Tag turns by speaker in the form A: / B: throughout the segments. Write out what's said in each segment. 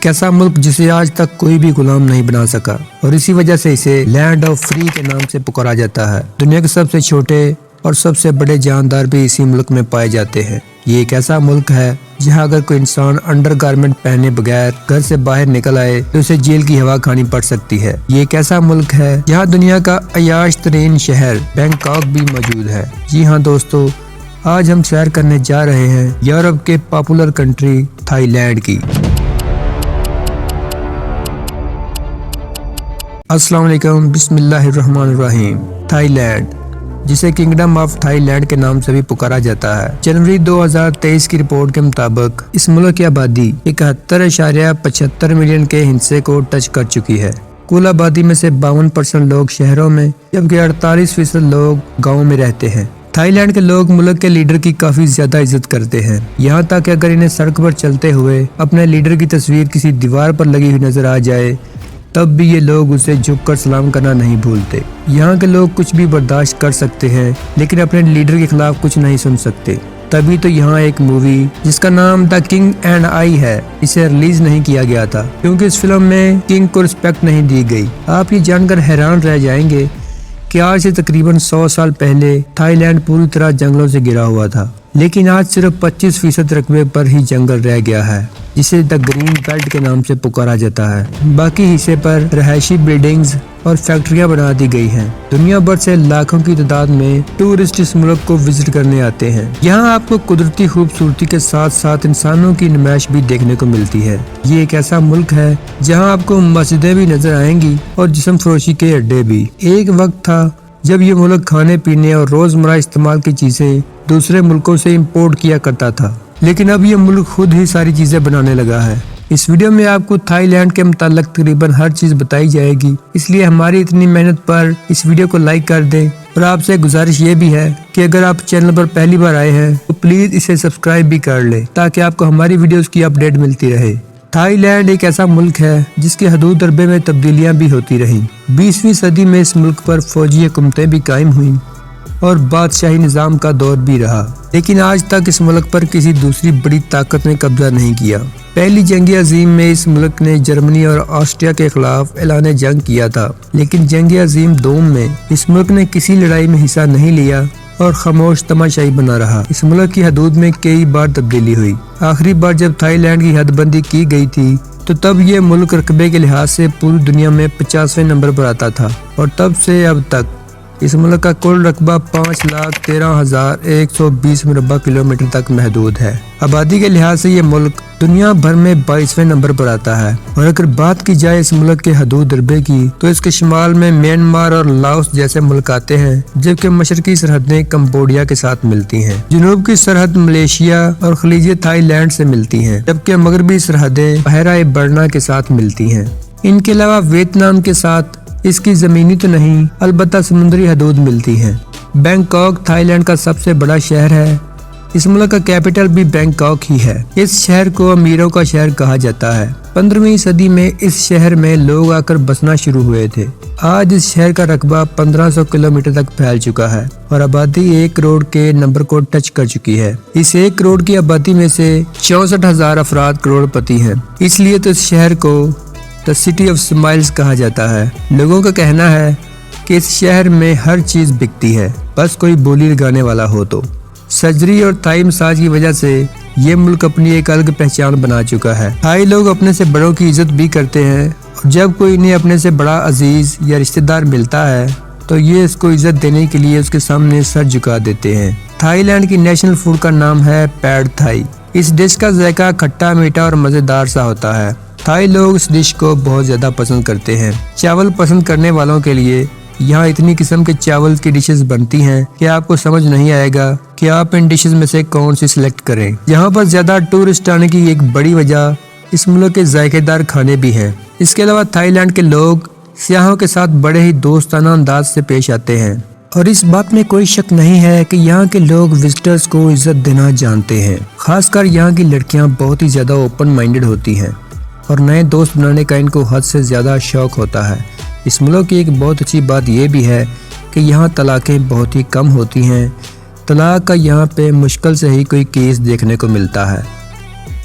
A: एक ऐसा मुल्क जिसे आज तक कोई भी गुलाम नहीं बना सका और इसी वजह से इसे लैंड ऑफ फ्री के नाम से पुकारा जाता है। दुनिया के सबसे छोटे और सबसे बड़े जानदार भी इसी मुल्क में पाए जाते हैं। ये एक ऐसा मुल्क है जहाँ अगर कोई इंसान अंडरगारमेंट पहने बगैर घर से बाहर निकल आए तो उसे जेल की हवा खानी पड़ सकती है। ये एक ऐसा मुल्क है जहाँ दुनिया का अयाश तरीन शहर बैंकॉक भी मौजूद है। जी हाँ दोस्तों, आज हम सैर करने जा रहे हैं यूरोप के पॉपुलर कंट्री थाईलैंड की। अस्सलाम वालेकुम, बिस्मिल्लाहिर्रहमानिर्रहीम। थाईलैंड, जिसे किंगडम ऑफ थाईलैंड के नाम से भी पुकारा जाता है, जनवरी 2023 की रिपोर्ट के मुताबिक इस मुल्क की आबादी 71.75 मिलियन के हिस्से को टच कर चुकी है। कुल आबादी में से 52% लोग शहरों में जबकि 48% लोग गाँव में रहते हैं। थाईलैंड के लोग मुल्क के लीडर की काफी ज्यादा इज्जत करते हैं, यहाँ तक कि अगर इन्हें सड़क पर चलते हुए अपने लीडर की तस्वीर किसी दीवार पर लगी हुई नजर आ जाए तब भी ये लोग उसे झुककर सलाम करना नहीं भूलते। यहाँ के लोग कुछ भी बर्दाश्त कर सकते हैं लेकिन अपने लीडर के खिलाफ कुछ नहीं सुन सकते। तभी तो यहाँ एक मूवी जिसका नाम द किंग एंड आई है, इसे रिलीज नहीं किया गया था क्योंकि इस फिल्म में किंग को रिस्पेक्ट नहीं दी गई। आप ये जानकर हैरान रह जाएंगे कि आज से तकरीबन 100 साल पहले थाईलैंड पूरी तरह जंगलों से घिरा हुआ था, लेकिन आज सिर्फ 25% रकबे पर ही जंगल रह गया है, जिसे द ग्रीन बेल्ट के नाम से पुकारा जाता है। बाकी हिस्से पर रहायशी बिल्डिंग्स और फैक्ट्रियां बना दी गई हैं। दुनिया भर से लाखों की तादाद में टूरिस्ट इस मुल्क को विजिट करने आते हैं। यहाँ आपको कुदरती खूबसूरती के साथ साथ इंसानों की नुमाइश भी देखने को मिलती है। ये एक ऐसा मुल्क है जहाँ आपको मस्जिदें भी नजर आएंगी और जिस्म फरोशी के अड्डे भी। एक वक्त था जब ये मुल्क खाने पीने और रोजमर्रा इस्तेमाल की चीजें दूसरे मुल्कों से इंपोर्ट किया करता था, लेकिन अब ये मुल्क खुद ही सारी चीजें बनाने लगा है। इस वीडियो में आपको थाईलैंड के मुताल्लिक तकरीबन हर चीज बताई जाएगी, इसलिए हमारी इतनी मेहनत पर इस वीडियो को लाइक कर दें और आपसे गुजारिश ये भी है कि अगर आप चैनल पर पहली बार आए हैं तो प्लीज इसे सब्सक्राइब भी कर ले ताकि आपको हमारी वीडियोस की अपडेट मिलती रहे। थाईलैंड एक ऐसा मुल्क है जिसकी हदूद दरबे में तब्दीलियां भी होती रहीं। 20वीं सदी में इस मुल्क पर फौजी हुकूमतें भी कायम हुई और बादशाही निजाम का दौर भी रहा, लेकिन आज तक इस मुल्क पर किसी दूसरी बड़ी ताकत ने कब्जा नहीं किया। पहली जंग अजीम में इस मुल्क ने जर्मनी और ऑस्ट्रिया के खिलाफ ऐलान जंग किया था, लेकिन जंग अजीम दोम में इस मुल्क ने किसी लड़ाई में हिस्सा नहीं लिया और खामोश तमाशाई बना रहा। इस मुल्क की हदूद में कई बार तब्दीली हुई। आखिरी बार जब थाईलैंड की हदबंदी की गई थी तो तब ये मुल्क रकबे के लिहाज से पूरी दुनिया में 50वें नंबर पर आता था और तब से अब तक इस मुल्क का कुल रकबा 5,13,120 मुरब्बा किलोमीटर तक महदूद है। आबादी के लिहाज से ये मुल्क दुनिया भर में 22वें नंबर पर आता है। और अगर बात की जाए इस मुल्क के हदूद दरबे की तो इसके शुमाल में म्यांमार और लाओस जैसे मुल्क आते हैं, जबकि मशरकी सरहदें कम्बोडिया के साथ मिलती हैं। जनूब की सरहद मलेशिया और खलीज थाईलैंड से मिलती हैं, जबकि मगरबी सरहदें बहरा बर्ना के साथ मिलती हैं। इनके अलावा वियतनाम के साथ इसकी जमीनी तो नहीं अलबत्ता समुद्री हदूद मिलती हैं। बैंकॉक थाईलैंड का सबसे बड़ा शहर है। इस मुल्क का कैपिटल भी बैंकॉक ही है। इस शहर को अमीरों का शहर कहा जाता है। 15वीं सदी में इस शहर में लोग आकर बसना शुरू हुए थे। आज इस शहर का रकबा 1500 किलोमीटर तक फैल चुका है और आबादी 1 करोड़ के नंबर को टच कर चुकी है। इस 1 करोड़ की आबादी में से 64,000 अफराद करोड़पति हैं। इसलिए तो इस शहर को द सिटी ऑफ स्माइल्स कहा जाता है। लोगों का कहना है कि इस शहर में हर चीज बिकती है, बस कोई बोली लगाने वाला हो तो। सर्जरी और थाई मसाज की वजह से ये मुल्क अपनी एक अलग पहचान बना चुका है। थाई लोग अपने से बड़ों की इज्जत भी करते हैं और जब कोई इन्हें अपने से बड़ा अजीज या रिश्तेदार मिलता है तो ये इसको इज्जत देने के लिए उसके सामने सर झुका देते हैं। थाईलैंड की नेशनल फूड का नाम है पैड थाई। इस डिश का जायका खट्टा मीठा और मजेदार सा होता है। थाई लोग इस डिश को बहुत ज्यादा पसंद करते हैं। चावल पसंद करने वालों के लिए यहाँ इतनी किस्म के चावल की डिशेस बनती हैं कि आपको समझ नहीं आएगा कि आप इन डिशेस में से कौन सी सिलेक्ट करें। यहाँ पर ज्यादा टूरिस्ट आने की एक बड़ी वजह इस मुल्क के जायकेदार खाने भी हैं। इसके अलावा थाईलैंड के लोग सियाहों के साथ बड़े ही दोस्ताना अंदाज से पेश आते हैं और इस बात में कोई शक नहीं है कि यहाँ के लोग विजिटर्स को इज्जत देना जानते हैं। खासकर यहाँ की लड़कियाँ बहुत ही ज्यादा ओपन माइंडेड होती हैं और नए दोस्त बनाने का इनको हद से ज्यादा शौक होता है। इस मुल्क की एक बहुत अच्छी बात यह भी है कि यहाँ तलाक़ें बहुत ही कम होती हैं। तलाक का यहाँ पे मुश्किल से ही कोई केस देखने को मिलता है।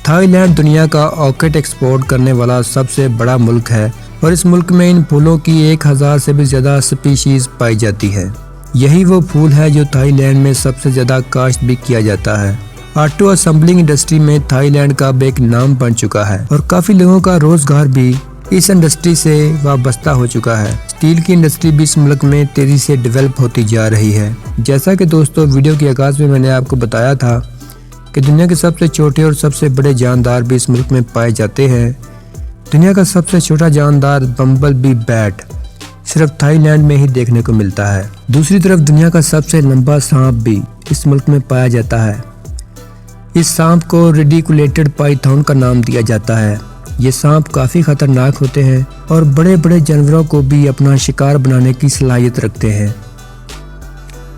A: थाई लैंड दुनिया का ऑर्किड एक्सपोर्ट करने वाला सबसे बड़ा मुल्क है और इस मुल्क में इन फूलों की 1000 से भी ज्यादा स्पीशीज पाई जाती है। यही वो फूल है जो थाई लैंड में सबसे ज्यादा काश्त भी किया जाता है। ऑटो असेंबलिंग इंडस्ट्री में थाई लैंड का अब एक नाम बन चुका है और काफी लोगों का रोजगार भी इस इंडस्ट्री से वाबस्ता हो चुका है। स्टील की इंडस्ट्री भी इस मुल्क में तेजी से डेवलप होती जा रही है। जैसा कि दोस्तों वीडियो के आगाज में मैंने आपको बताया था कि दुनिया के सबसे छोटे और सबसे बड़े जानदार भी इस मुल्क में पाए जाते हैं। दुनिया का सबसे छोटा जानदार बम्बल बी बैट सिर्फ थाई लैंड में ही देखने को मिलता है। दूसरी तरफ दुनिया का सबसे लंबा सांप भी इस मुल्क में पाया जाता है। इस सांप को रेडिकुलेटेड पाइथन का नाम दिया जाता है। ये सांप काफी खतरनाक होते हैं और बड़े बड़े जानवरों को भी अपना शिकार बनाने की सलाहियत रखते हैं।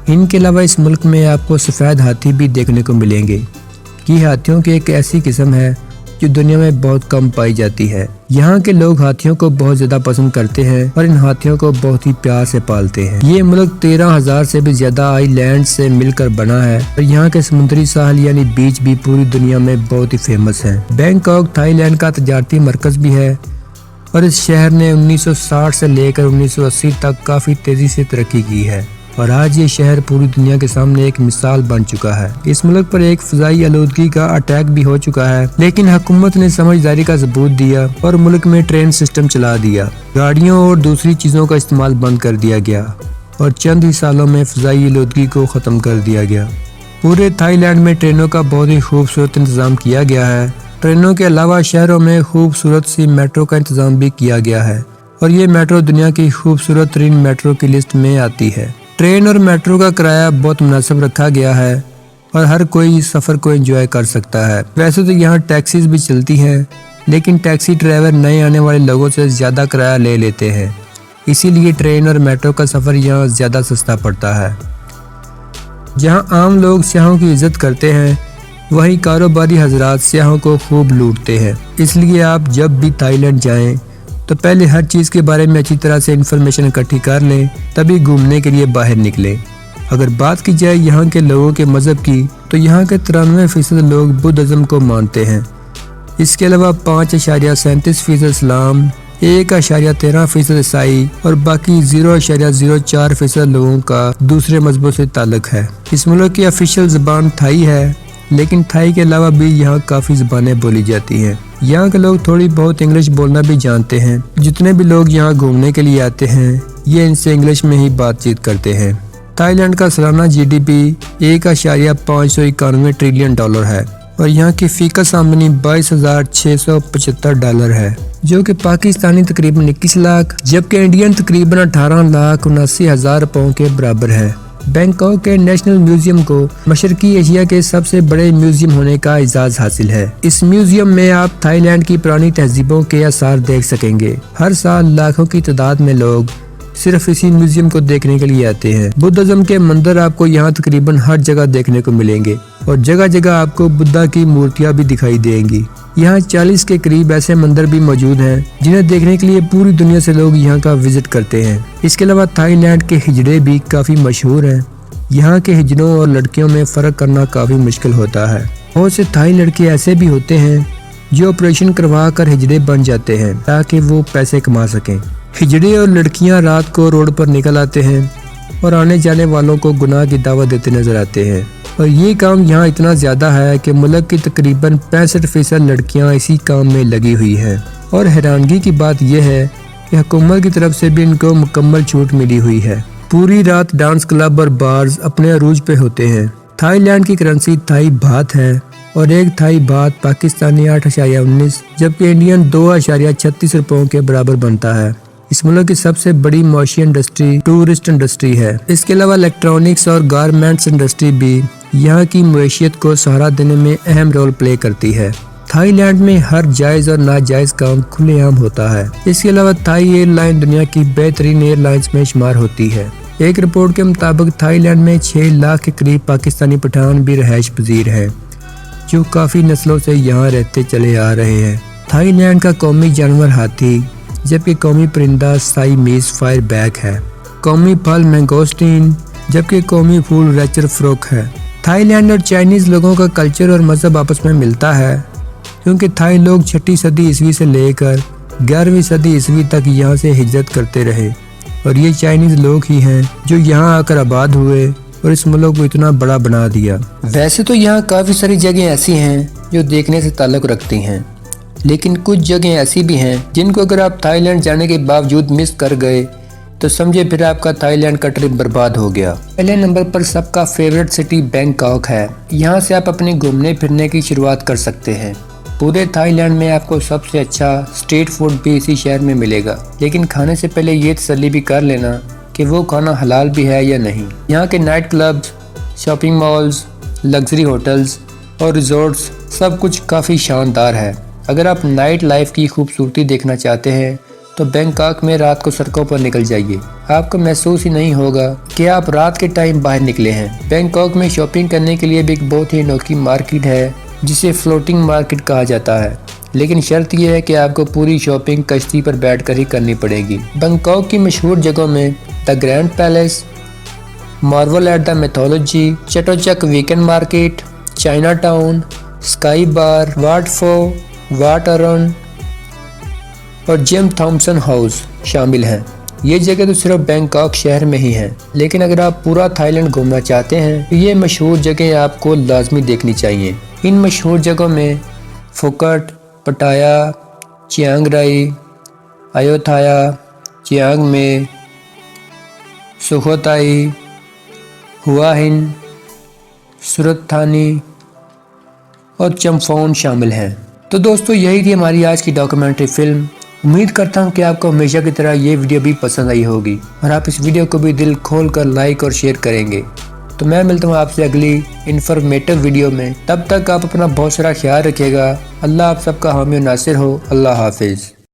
A: इनके अलावा इस मुल्क में आपको सफेद हाथी भी देखने को मिलेंगे। ये हाथियों की एक ऐसी किस्म है जो दुनिया में बहुत कम पाई जाती है। यहाँ के लोग हाथियों को बहुत ज्यादा पसंद करते हैं और इन हाथियों को बहुत ही प्यार से पालते हैं। ये मुल्क 13,000 से भी ज्यादा आइलैंड से मिलकर बना है और यहाँ के समुद्री साहल यानी बीच भी पूरी दुनिया में बहुत ही फेमस है। बैंकॉक थाईलैंड का तजारती मरकज भी है और इस शहर ने 1960 से लेकर 1980 तक काफी तेजी से तरक्की की है और आज ये शहर पूरी दुनिया के सामने एक मिसाल बन चुका है। इस मुल्क पर एक फ़ज़ाई आलूदगी का अटैक भी हो चुका है, लेकिन हुकूमत ने समझदारी का सबूत दिया और मुल्क में ट्रेन सिस्टम चला दिया। गाड़ियों और दूसरी चीज़ों का इस्तेमाल बंद कर दिया गया और चंद ही सालों में फ़ज़ाई आलूदगी को ख़त्म कर दिया गया। पूरे थाईलैंड में ट्रेनों का बहुत ही खूबसूरत इंतज़ाम किया गया है। ट्रेनों के अलावा शहरों में खूबसूरत सी मेट्रो का इंतज़ाम भी किया गया है और ये मेट्रो दुनिया की खूबसूरत तरीन मेट्रो की लिस्ट में आती है। ट्रेन और मेट्रो का किराया बहुत मुनासिब रखा गया है और हर कोई सफ़र को एंजॉय कर सकता है। वैसे तो यहाँ टैक्सीज भी चलती हैं, लेकिन टैक्सी ड्राइवर नए आने वाले लोगों से ज़्यादा किराया ले लेते हैं, इसीलिए ट्रेन और मेट्रो का सफ़र यहाँ ज़्यादा सस्ता पड़ता है। जहाँ आम लोग सियाहों की इज्जत करते हैं, वहीं कारोबारी हजरात सियाहों को खूब लूटते हैं। इसलिए आप जब भी थाईलैंड जाएं तो पहले हर चीज़ के बारे में अच्छी तरह से इन्फॉर्मेशन इकट्ठी कर लें, तभी घूमने के लिए बाहर निकलें। अगर बात की जाए यहाँ के लोगों के मज़हब की, तो यहाँ के 93% लोग बुद्धिज़्म को मानते हैं। इसके अलावा 5.37% इस्लाम, 1.13% ईसाई और बाकी 0.04% लोगों का दूसरे मजहबों से ताल्लुक है। इस मुल्क की ऑफिशियल ज़बान थाई है, लेकिन थाई के अलावा भी यहाँ काफ़ी ज़बानें बोली जाती हैं। यहाँ के लोग थोड़ी बहुत इंग्लिश बोलना भी जानते हैं। जितने भी लोग यहाँ घूमने के लिए आते हैं, ये इनसे इंग्लिश में ही बातचीत करते हैं। थाईलैंड का सालाना GDP 1.591 ट्रिलियन डॉलर है और यहाँ की फीकस आमदनी $22,675 है, जो कि पाकिस्तानी तकरीबन 21 लाख जबकि इंडियन तकरीबन 18,79,000 रुपयों के बराबर है। बैंकॉक के नेशनल म्यूजियम को मशरकी एशिया के सबसे बड़े म्यूजियम होने का एजाज हासिल है। इस म्यूजियम में आप थाईलैंड की पुरानी तहजीबों के आसार देख सकेंगे। हर साल लाखों की तादाद में लोग सिर्फ इसी म्यूजियम को देखने के लिए आते हैं। बुद्धिज्म के मंदिर आपको यहाँ तकरीबन हर जगह देखने को मिलेंगे और जगह जगह आपको बुद्धा की मूर्तियाँ भी दिखाई देंगी। यहाँ 40 के करीब ऐसे मंदिर भी मौजूद हैं जिन्हें देखने के लिए पूरी दुनिया से लोग यहाँ का विजिट करते हैं। इसके अलावा थाईलैंड के हिजड़े भी काफी मशहूर हैं। यहाँ के हिजड़ों और लड़कियों में फर्क करना काफी मुश्किल होता है। बहुत से थाई लड़के ऐसे भी होते हैं जो ऑपरेशन करवा कर हिजड़े बन जाते हैं ताकि वो पैसे कमा सकें। हिजड़े और लड़कियाँ रात को रोड पर निकल आते हैं और आने जाने वालों को गुनाह की दावत देते नजर आते हैं और ये काम यहाँ इतना ज्यादा है कि मुल्क की तकरीबन 65% लड़कियाँ इसी काम में लगी हुई हैं। और हैरानगी की बात यह है कि हुकूमत की तरफ से भी इनको मुकम्मल छूट मिली हुई है। पूरी रात डांस क्लब और बार्स अपने अरूज पे होते हैं। थाईलैंड की करेंसी थाई बात है और एक थाई बात पाकिस्तानी 8.19 जबकि इंडियन 2.36 रुपयों के बराबर बनता है। इस मुल्क की सबसे बड़ी मौशी इंडस्ट्री टूरिस्ट इंडस्ट्री है। इसके अलावा इलेक्ट्रॉनिक्स और गारमेंट्स इंडस्ट्री भी यहाँ की मईशियत को सहारा देने में अहम रोल प्ले करती है। थाईलैंड में हर जायज और नाजायज काम खुलेआम होता है। इसके अलावा थाई एयरलाइन दुनिया की बेहतरीन एयरलाइंस में शुमार होती है। एक रिपोर्ट के मुताबिक थाईलैंड में 6 लाख के करीब पाकिस्तानी पठान भी रहायश पजीर हैं, जो काफी नस्लों से यहाँ रहते चले आ रहे हैं। थाईलैंड का कौमी जानवर हाथी जबकि कौमी परिंदा साइमीज फायरबैक है। कौमी फल मैंगोस्टीन जबकि कौमी फूल रेचर फ्रोक है। थाईलैंड और चाइनीज लोगों का कल्चर और मजहब आपस में मिलता है, क्योंकि थाई लोग 6वीं सदी ईस्वी से लेकर 11वीं सदी ईस्वी तक यहाँ से हिजरत करते रहे और ये चाइनीज लोग ही हैं जो यहाँ आकर आबाद हुए और इस मुल्क को इतना बड़ा बना दिया। वैसे तो यहाँ काफ़ी सारी जगह ऐसी हैं जो देखने से ताल्लुक़ रखती हैं, लेकिन कुछ जगह ऐसी भी हैं जिनको अगर आप थाईलैंड जाने के बावजूद मिस कर गए तो समझे फिर आपका थाईलैंड का ट्रिप बर्बाद हो गया। पहले नंबर पर सबका फेवरेट सिटी बैंकॉक है। यहाँ से आप अपने घूमने फिरने की शुरुआत कर सकते हैं। पूरे थाईलैंड में आपको सबसे अच्छा स्ट्रीट फूड भी इसी शहर में मिलेगा, लेकिन खाने से पहले ये तसल्ली भी कर लेना कि वो खाना हलाल भी है या नहीं। यहाँ के night clubs, shopping malls, luxury hotels और रिजॉर्ट्स सब कुछ काफ़ी शानदार है। अगर आप नाइट लाइफ की खूबसूरती देखना चाहते हैं तो बैंकॉक में रात को सड़कों पर निकल जाइए। आपको महसूस ही नहीं होगा कि आप रात के टाइम बाहर निकले हैं। बैंकॉक में शॉपिंग करने के लिए भी एक बहुत ही अनोखी मार्केट है जिसे फ्लोटिंग मार्केट कहा जाता है, लेकिन शर्त यह है कि आपको पूरी शॉपिंग कश्ती पर बैठकर ही करनी पड़ेगी। बैंकॉक की मशहूर जगहों में the grand palace, marvel at the mythology, Chatuchak weekend market, Chinatown, sky bar, Wat Pho, Wat Arun और जेम थॉम्सन हाउस शामिल हैं। ये जगह तो सिर्फ बैंकॉक शहर में ही है, लेकिन अगर आप पूरा थाईलैंड घूमना चाहते हैं तो ये मशहूर जगह आपको लाजमी देखनी चाहिए। इन मशहूर जगहों में फुकट, पटाया, चियांग राई, अयोथाया, चियांग में, सुखोताई, हुआ हिन, सुरतथानी और चम्फोन शामिल हैं। तो दोस्तों यही थी हमारी आज की डॉक्यूमेंट्री फिल्म। उम्मीद करता हूँ कि आपको हमेशा की तरह ये वीडियो भी पसंद आई होगी और आप इस वीडियो को भी दिल खोल कर लाइक और शेयर करेंगे। तो मैं मिलता हूँ आपसे अगली इन्फॉर्मेटिव वीडियो में। तब तक आप अपना बहुत सारा ख्याल रखिएगा। अल्लाह आप सबका हामी और नासिर हो। अल्लाह हाफिज़।